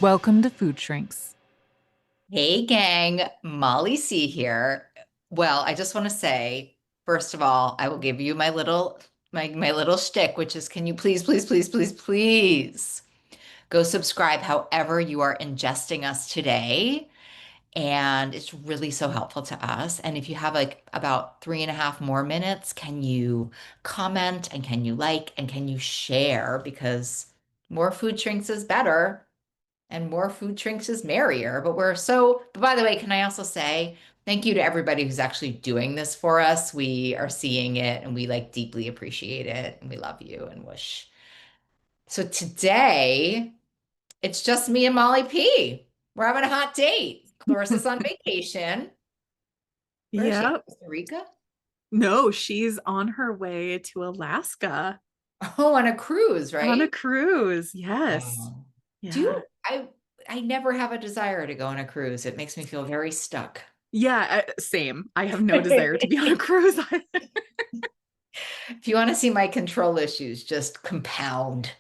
Welcome to Food Shrinks. Hey gang, Molly C here. Well, I just want to say, first of all, I will give you my little shtick, which is can you please go subscribe however you are ingesting us today. And it's really so helpful to us. And if you have like about 3.5 more minutes, can you comment and can you like and can you share? Because more food shrinks is better and more food shrinks is merrier. But by the way, can I also say thank you to everybody who's actually doing this for us? We are seeing it and we like deeply appreciate it and we love you and wish. So today it's just me and Molly P. We're having a hot date. Clarissa's on vacation. Where is she? Yeah. Costa Rica? No, she's on her way to Alaska Oh, on a cruise, on a right? cruise. Yes. Wow. Do Yeah. you, I never have a desire to go on a cruise. It makes me feel very stuck. Yeah, same. I have no desire to be on a cruise either. If you want to see my control issues, just compound.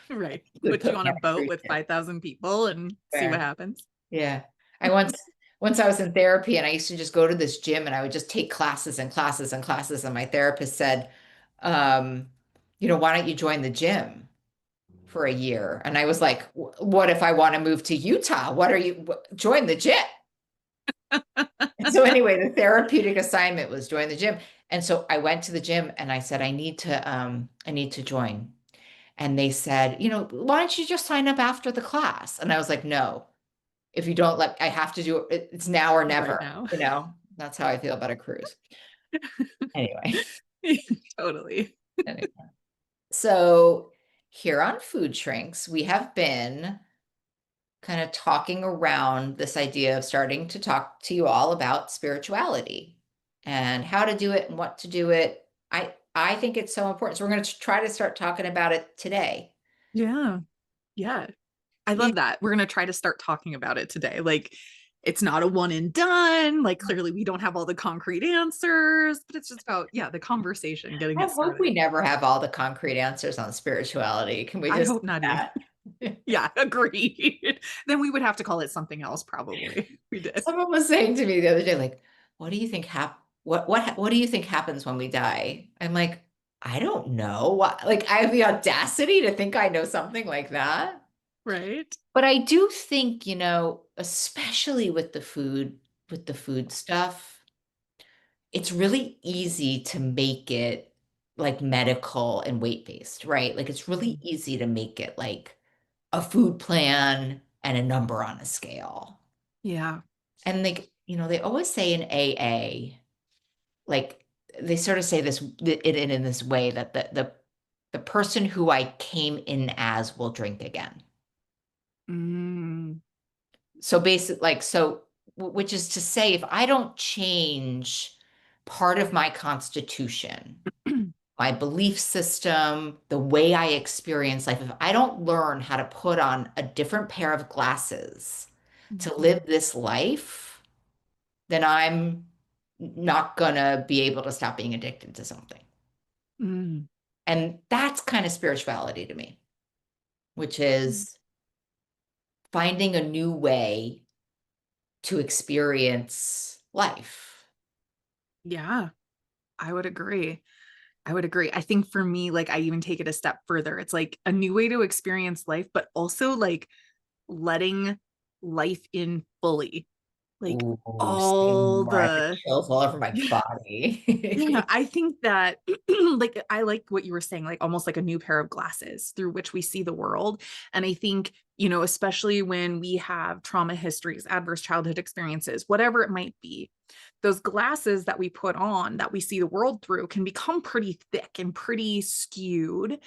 Right. You would Put you put on me a on a boat cruise with ship. 5,000 people and see what Fair. happens. Yeah. I once I was in therapy and I used to just go to this gym and I would just take classes and classes and classes. And my therapist said, um, why don't you join the gym for a year? And I was like, what if I want to move to Utah? Join the gym? So anyway, the therapeutic assignment was join the gym. And so I went to the gym and I said, I need to join. And they said, why don't you just sign up after the class? And I was like, no, if you don't I have to do it. It's now or Right never, now. that's how I feel about a cruise. Anyway, Totally. anyway. So here on Food Shrinks, we have been kind of talking around this idea of starting to talk to you all about spirituality and how to do it and what to do it. I think it's so important. So we're going to try to start talking about it today. Yeah. Yeah. I love that. We're going to try to start talking about it today. Like, it's not a one and done. Like, clearly, we don't have all the concrete answers, but it's just about, yeah, the conversation, getting I it hope we started. never have all the concrete answers on spirituality. Can we I just hope do not either. that? Yeah, agreed. Then we would have to call it something else, probably. We did. Someone was saying to me the other day, like, what do you think what do you think happens when we die? I'm like, I don't know. Like, I have the audacity to think I know something like that. Right. But I do think, especially with the food stuff, it's really easy to make it like medical and weight-based, right? Like it's really Mhm. easy to make it like a food plan and a number on a scale. Yeah. And like, they always say in AA, like they sort of say it in this way that the person who I came in as will drink again. Mm. So basic, like, which is to say, if I don't change part of my constitution, my belief system, the way I experience life, if I don't learn how to put on a different pair of glasses to live Mhm. this life, then I'm not gonna be able to stop being addicted to something. Mm. And that's kind of spirituality to me, which is finding a new way to experience life. Yeah, I would agree. I would agree. I think for me, like, I even take it a step further. It's like a new way to experience life, but also like letting life in fully, like Ooh, say all more. I have the chills all over my yeah, body. I think that like I like what you were saying, like almost like a new pair of glasses through which we see the world. And I think, especially when we have trauma histories, adverse childhood experiences, whatever it might be, those glasses that we put on that we see the world through can become pretty thick and pretty skewed.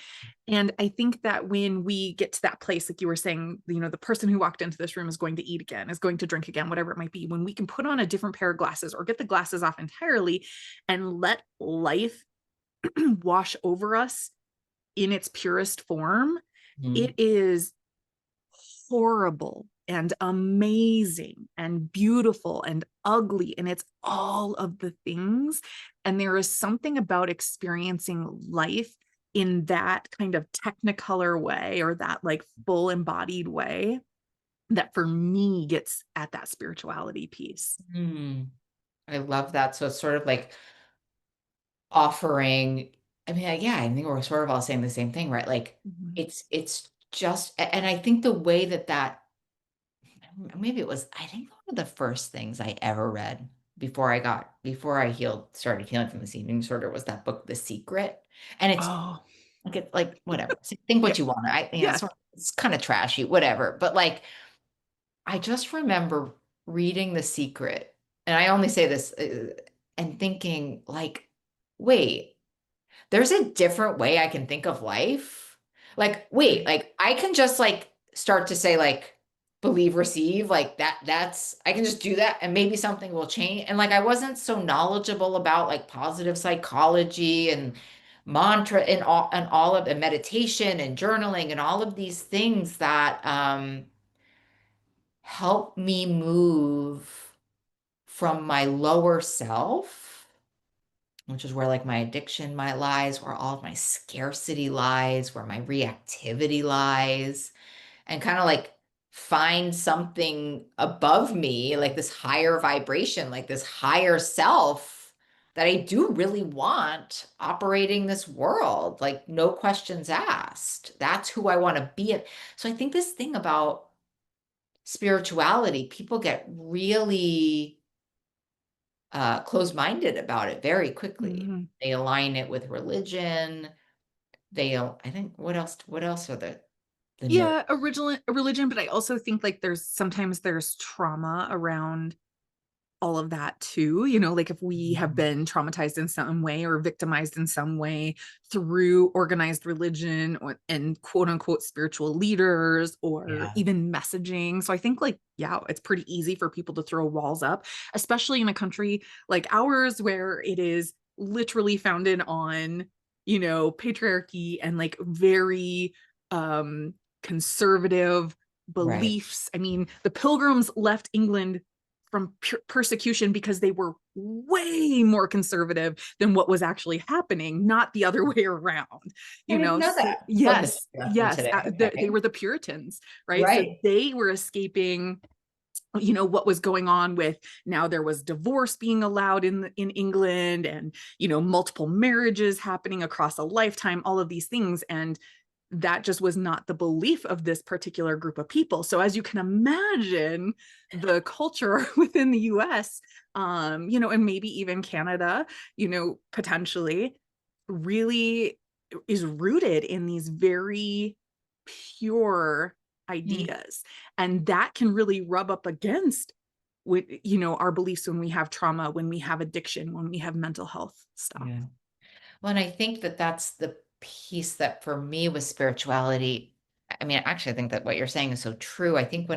And I think that when we get to that place, like you were saying, the person who walked into this room is going to eat again, is going to drink again, whatever it might be, when we can put on a different pair of glasses or get the glasses off entirely and let life wash over us in its purest form, Mhm. it is horrible and amazing and beautiful and ugly. And it's all of the things. And there is something about experiencing life in that kind of technicolor way or that like full embodied way that for me gets at that spirituality piece. Mm, I love that. So it's sort of like offering, I mean, yeah, I think we're sort of all saying the same thing, right? Like Mhm. it's just, and I think the way that maybe it was, I think one of the first things I ever read before I started healing from this eating disorder was that book, The Secret. And Oh, it's like, whatever. Think yeah, what you want. yeah. It's kind of trashy, whatever. But like, I just remember reading The Secret, and I only say this and thinking like, wait, there's a different way I can think of life. Like, wait, Right. like I can just like start to say like believe, receive, like that's I can just do that and maybe something will change. And like I wasn't so knowledgeable about like positive psychology and mantra and all of the meditation and journaling and all of these things that help me move from my lower self, which is where like my addiction my lies, where all of my scarcity lies, where my reactivity lies, and kind of like find something above me, like this higher vibration, like this higher self that I do really want operating this world, like no questions asked. That's who I want to be. So I think this thing about spirituality, people get really closed-minded about it very quickly. Mhm. They align it with religion. I think, what else are the note? Yeah, a religion, but I also think like there's trauma around all of that too. Like if we have been traumatized in some way or victimized in some way through organized religion and quote unquote spiritual leaders or Yeah, even messaging. So I think like, yeah, it's pretty easy for people to throw walls up, especially in a country like ours where it is literally founded on, patriarchy and like very conservative right. beliefs. I mean, the pilgrims left England from persecution because they were way more conservative than what was actually happening, not the other way around. I didn't know So that. Love history yes, lesson yes, today. they Okay. were the Puritans, right? So Right. they were escaping what was going on with, now there was divorce being allowed in England, and multiple marriages happening across a lifetime, all of these things, and that just was not the belief of this particular group of people. So as you can imagine, the culture within the US, and maybe even Canada, potentially really is rooted in these very pure Mm, ideas. And that can really rub up against with, our beliefs when we have trauma, when we have addiction, when we have mental health stuff. yeah. Well, and I think that that's the piece that for me with spirituality. I mean, actually, I think that what you're saying is so true. I think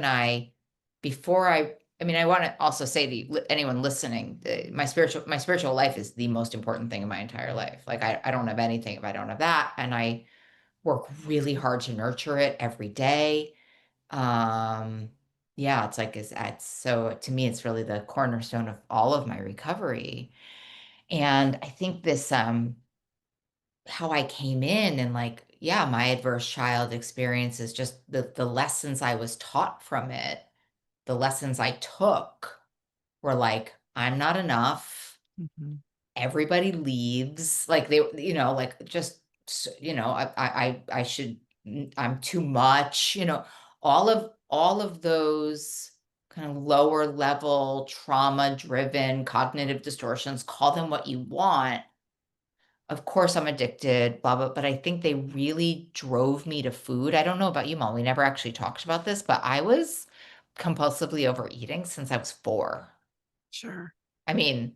before I mean, I want to also say to anyone listening, my spiritual life is the most important thing in my entire life. Like, I don't have anything if I don't have that. And I work really hard to nurture it every day. Um, yeah, it's like, it's so to me, it's really the cornerstone of all of my recovery. And I think how I came in and like, yeah, my adverse child experience is just the lessons I was taught from it, the lessons I took were like, I'm not enough. Mhm. Everybody leaves. Like like just, I should, I'm too much, all of those kind of lower level trauma driven cognitive distortions, call them what you want. Of course, I'm addicted, blah, blah, but I think they really drove me to food. I don't know about you, Mom. We never actually talked about this, but I was compulsively overeating since I was 4. Sure. I mean,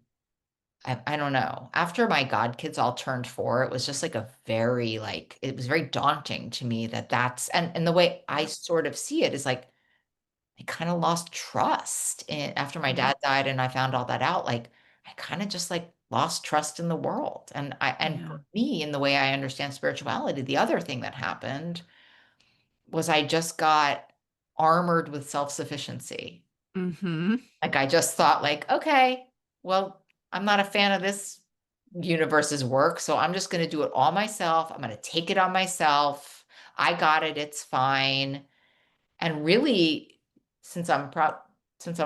I don't know. After my godkids all turned 4, it was just like it was very daunting to me and the way I Yeah. sort of see it is like I kind of lost trust after my Mhm. dad died and I found all that out. Like I kind of just like lost trust in the world. And Yeah. for me, in the way I understand spirituality, the other thing that happened was I just got armored with self-sufficiency. Mhm. Like I just thought like, okay, well, I'm not a fan of this universe's work, so I'm just going to do it all myself. I'm going to take it on myself. I got it. It's fine. And really since I'm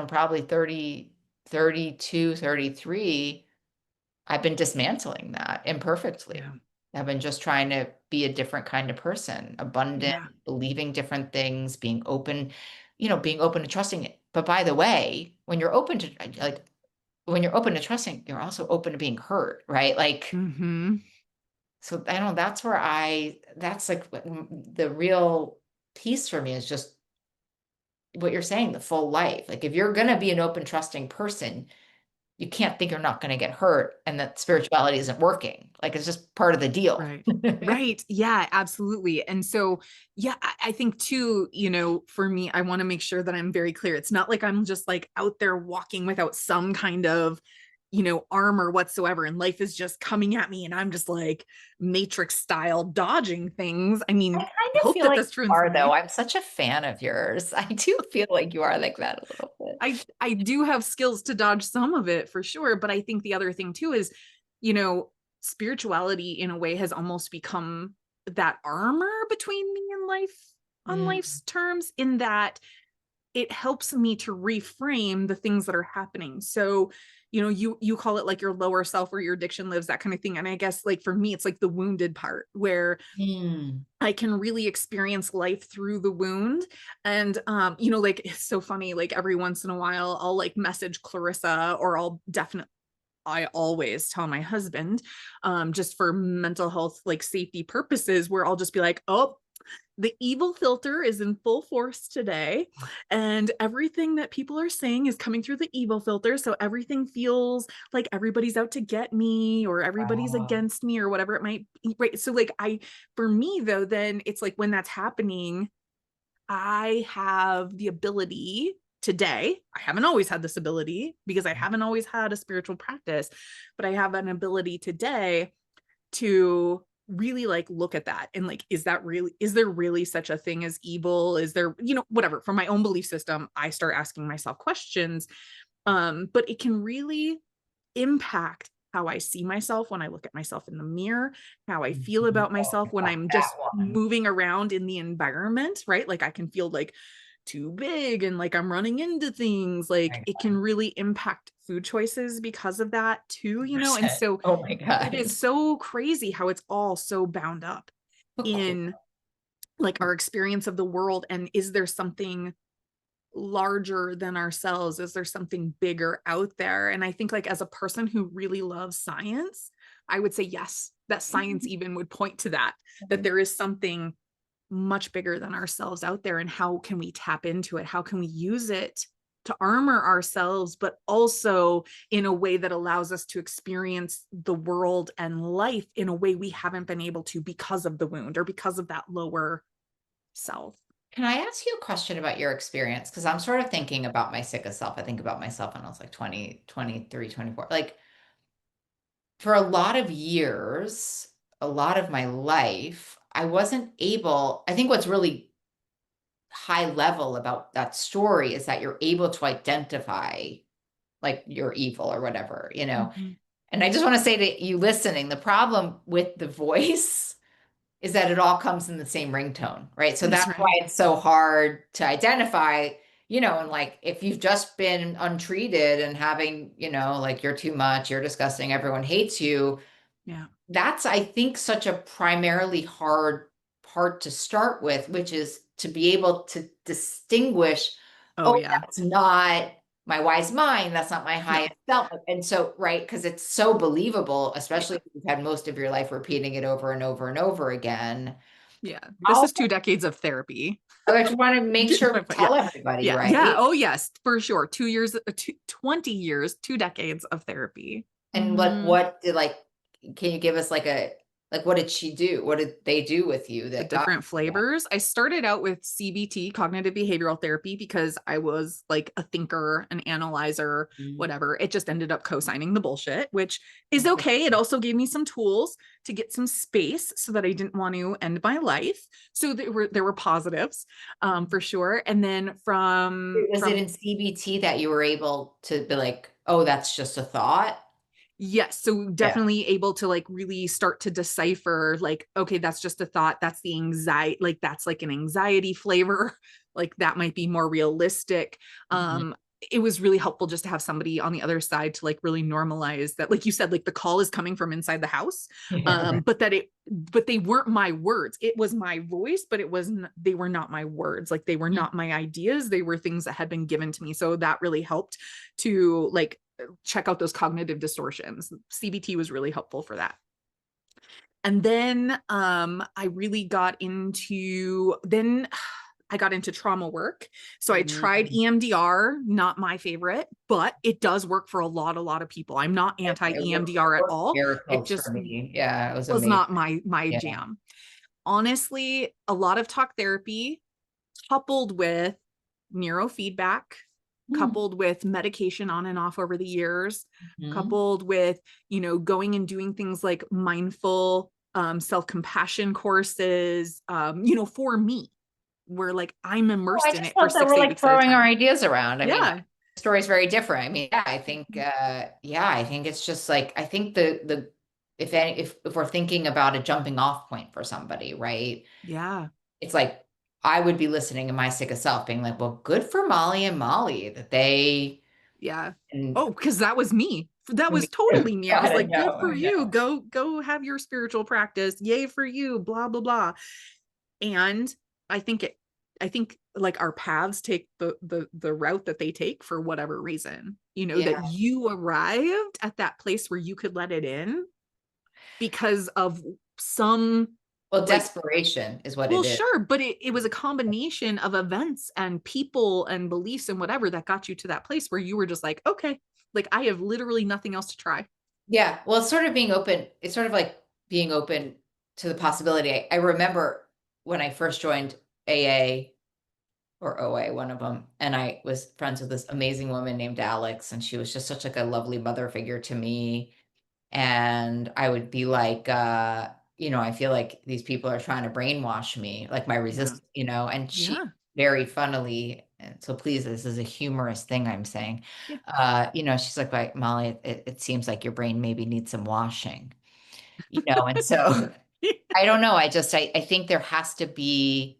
probably 30, 32, 33, I've been dismantling that imperfectly. Yeah. I've been just trying to be a different kind of person, abundant, Yeah. believing different things, being open to trusting it. But by the way, when you're open to like when you're open to trusting, you're also open to being hurt, right? Like, Hmm. so I don't know, that's like the real piece for me is just what you're saying, the full life. Like if you're gonna be an open, trusting person, you can't think you're not gonna get hurt and that spirituality isn't working. Like it's just part of the deal. Right. Right. Yeah, absolutely. And so, yeah, I think too, for me, I want to make sure that I'm very clear. It's not like I'm just like out there walking without some kind of, armor whatsoever. And life is just coming at me and I'm just like Matrix style dodging things. I I mean, kind I of hope feel that like that's true you in are some though. way. I'm such a fan of yours. I do feel like you are like that a little bit. I do have skills to dodge some of it for sure, but I think the other thing too is, you know, spirituality in a way has almost become that armor between me and life on Mm, life's terms, in that it helps me to reframe the things that are happening. So, you call it like your lower self where your addiction lives, that kind of thing. And I guess like for me, it's like the wounded part where mm, I can really experience life through the wound. And like it's so funny, like every once in a while I'll like message Clarissa, or I always tell my husband, just for mental health, like safety purposes, where I'll just be like, oh, the evil filter is in full force today, and everything that people are saying is coming through the evil filter. So everything feels like everybody's out to get me, or everybody's wow. against me, or whatever it might be. Right. So, like, for me, though, then it's like when that's happening, I have the ability today. I haven't always had this ability because I haven't always had a spiritual practice, but I have an ability today to really like look at that and like, is there really such a thing as evil? Is there, whatever, from my own belief system, I start asking myself questions. But it can really impact how I see myself when I look at myself in the mirror, how I feel Mhm. about Oh my myself when God, I'm that just one. moving around in the environment, right? Like I can feel like too big and like I'm running into things. Like Right. it can really impact food choices because of that too, And 100%. so Oh my it God. is so crazy how it's all so bound up But cool. in like our experience of the world. And is there something larger than ourselves? Is there something bigger out there? And I think like as a person who really loves science, I would say yes, that science even would point to that there is something much bigger than ourselves out there. And how can we tap into it? How can we use it to armor ourselves, but also in a way that allows us to experience the world and life in a way we haven't been able to because of the wound or because of that lower self. Can I ask you a question about your experience? Because I'm sort of thinking about my sickest self. I think about myself when I was like 20, 23, 24. Like for a lot of years, a lot of my life, I wasn't able, I think what's really high level about that story is that you're able to identify like you're evil or whatever, you know? Mm-hmm. And I just want to say to you listening, the problem with the voice is that it all comes in the same ringtone, right? So That's that's why right. it's so hard to identify, and like if you've just been untreated and having, like you're too much, you're disgusting, everyone hates you, Yeah. that's, I think, such a primarily hard part to start with, which is to be able to distinguish, Oh oh, yeah. that's not my wise mind, that's not my No. highest self. And so, right, because it's so believable, especially Yeah. if you've had most of your life repeating it over and over and over again. Yeah. This How, is 2 decades of therapy. I just want to make Get sure my we point. Yeah. tell everybody, Yeah. Yeah. right? Oh yes, for sure. 2 years, 20 years, 2 decades of therapy. And like, Mm-hmm. can you give us like, what did she do? What did they do with you The that got different you to flavors. I started out with CBT, cognitive behavioral therapy, because I was like a thinker, an analyzer, that? whatever. It just ended up co-signing the bullshit, which is Mhm. okay. It also gave me some tools to get some space so that I didn't want to end my life. So there were positives, for sure. And then from Was it in CBT that you were able to be like, oh, that's just a thought? Yes. So Yeah. definitely able to like really start to decipher like, okay, that's just a thought. That's the anxiety, like that's like an anxiety flavor. Like that might be more realistic. Mhm. It was really helpful just to have somebody on the other side to like really normalize that, like you said, like the call is coming from inside the house. Yeah, right. But they weren't my words. It was my voice, but it wasn't, they were not my words. Like they were Mm. not my ideas. They were things that had been given to me. So that really helped to like check out those cognitive distortions. CBT was really helpful for that. And then I really got into then I got into trauma work. So I tried Mm. EMDR, not my favorite, but it does work for a lot of people. I'm not anti It EMDR at worked all. It miracles for just me. Yeah, it was was amazing. not my Yeah. jam. Honestly, a lot of talk therapy coupled with neurofeedback, Mm. coupled with medication on and off over the years, Mhm. coupled with, going and doing things like mindful self-compassion courses, for me, where like I'm Oh, I immersed in just it for love that six, we're eight like weeks at a throwing our time. ideas around. I mean, Yeah. the story's very different. I mean, yeah, I think, I think it's just I think if we're thinking about a jumping off point for somebody, right? Yeah. It's like I would be listening to my sickest self, being like, well, good for Molly and Molly that they Yeah. and Oh, because that was me. That for me was too. totally me. I God, was I like, good know, for I you. know. Go have your spiritual practice. Yay for you. Blah, blah, blah. And I think I think like our paths take the route that they take for whatever reason. That Yeah. you arrived at that place where you could let it in because of some Well, like, desperation is what well, it is. sure, but it was a combination of events and people and beliefs and whatever that got you to that place where you were just like, okay, like I have literally nothing else to try. Yeah. Well, it's sort of being open. It's sort of like being open to the possibility. I remember when I first joined AA or OA, one of them, and I was friends with this amazing woman named Alex, and she was just such like a lovely mother figure to me. And I would be like, I feel like these people are trying to brainwash me, like my Yeah. resist, and she Yeah. very funnily, and so please, this is a humorous thing I'm saying. Yeah. She's like, Molly, it seems like your brain maybe needs some washing, and so I don't know. I think there has to be,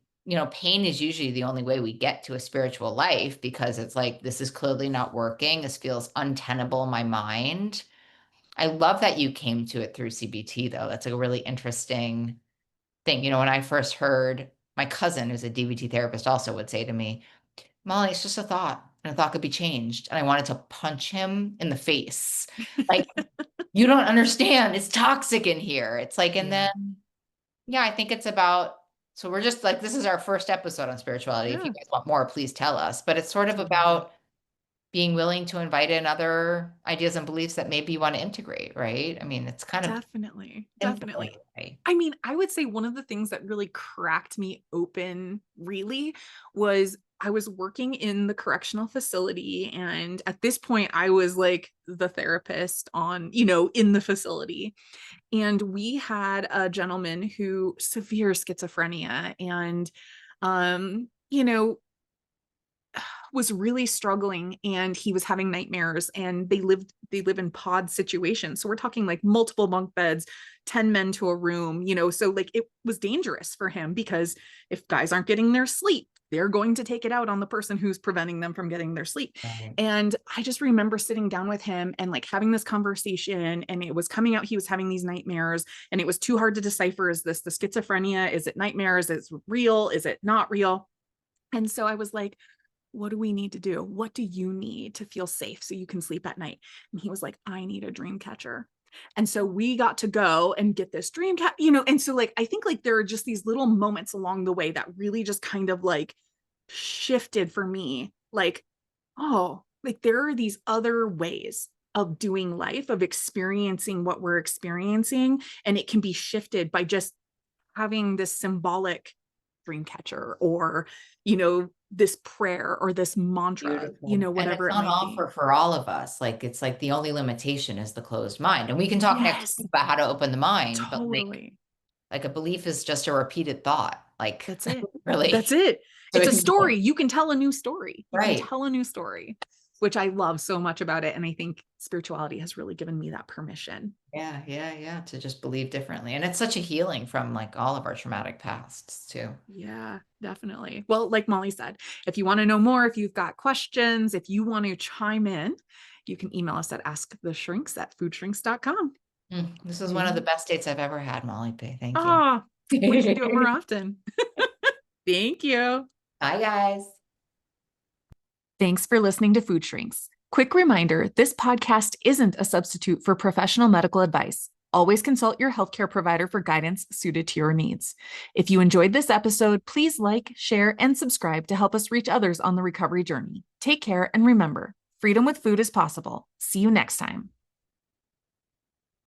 pain is usually the only way we get to a spiritual life because it's like, this is clearly not working. This feels untenable in my mind. I love that you came to it through CBT, though. That's a really interesting thing. When I first heard my cousin, who's a DBT therapist, also would say to me, Molly, it's just a thought, and a thought could be changed. And I wanted to punch him in the face. Like, you don't understand. It's toxic in here. It's like, and then, Yeah. yeah, I think it's about, so we're just like, this is our first episode on spirituality. If you Yeah. guys want more, please tell us. But it's sort of Totally. about being willing to invite in other ideas and beliefs that maybe you want to integrate, right? I mean, it's kind of Definitely. simple Definitely. anyway. I mean, I would say one of the things that really cracked me open really was I was working in the correctional facility. And at this point, I was like the therapist in the facility. And we had a gentleman who severe schizophrenia and, um, you know, was really struggling and he was having nightmares and they live in pod situations. So we're talking like multiple bunk beds, 10 men to a room, so like it was dangerous for him because if guys aren't getting their sleep, they're going to take it out on the person who's preventing them from getting their sleep. Right. And I just remember sitting down with him and like having this conversation and it was coming out he was having these nightmares and it was too hard to decipher, is this the schizophrenia, is it nightmares, is it real, is it not real? And so I was like, what do we need to do? What do you need to feel safe so you can sleep at night? And he was like, I need a dream catcher. And so we got to go and get this dream cat, and so like I think like there are just these little moments along the way that really just kind of like shifted for me. Like, oh, like there are these other ways of doing life, of experiencing what we're experiencing, and it can be shifted by just having this symbolic dream catcher or this prayer or this mantra, Beautiful. And whatever it's it on might be. offer for all of us. Like it's like the only limitation is the closed mind. And we can talk next Yes, week about how to open the mind, but totally. like a belief is just a repeated thought. Like That's it. really. That's it. So It's it a can go story. You can tell a new story. You can right. tell a new story. which I love so much about it. And I think spirituality has really given me that permission. Yeah, yeah, yeah. To just believe differently. And it's such a healing from like all of our traumatic pasts too. Yeah, definitely. Well, like Molly said, if you want to know more, if you've got questions, if you want to chime in, you can email us at asktheshrinks@foodshrinks.com. This is one of the Mm. best dates I've ever had, Molly P. Thank you. Oh, we should do it more often. Thank you. Bye, guys. Thanks for listening to Food Shrinks. Quick reminder, this podcast isn't a substitute for professional medical advice. Always consult your healthcare provider for guidance suited to your needs. If you enjoyed this episode, please like, share, and subscribe to help us reach others on the recovery journey. Take care and remember, freedom with food is possible. See you next time.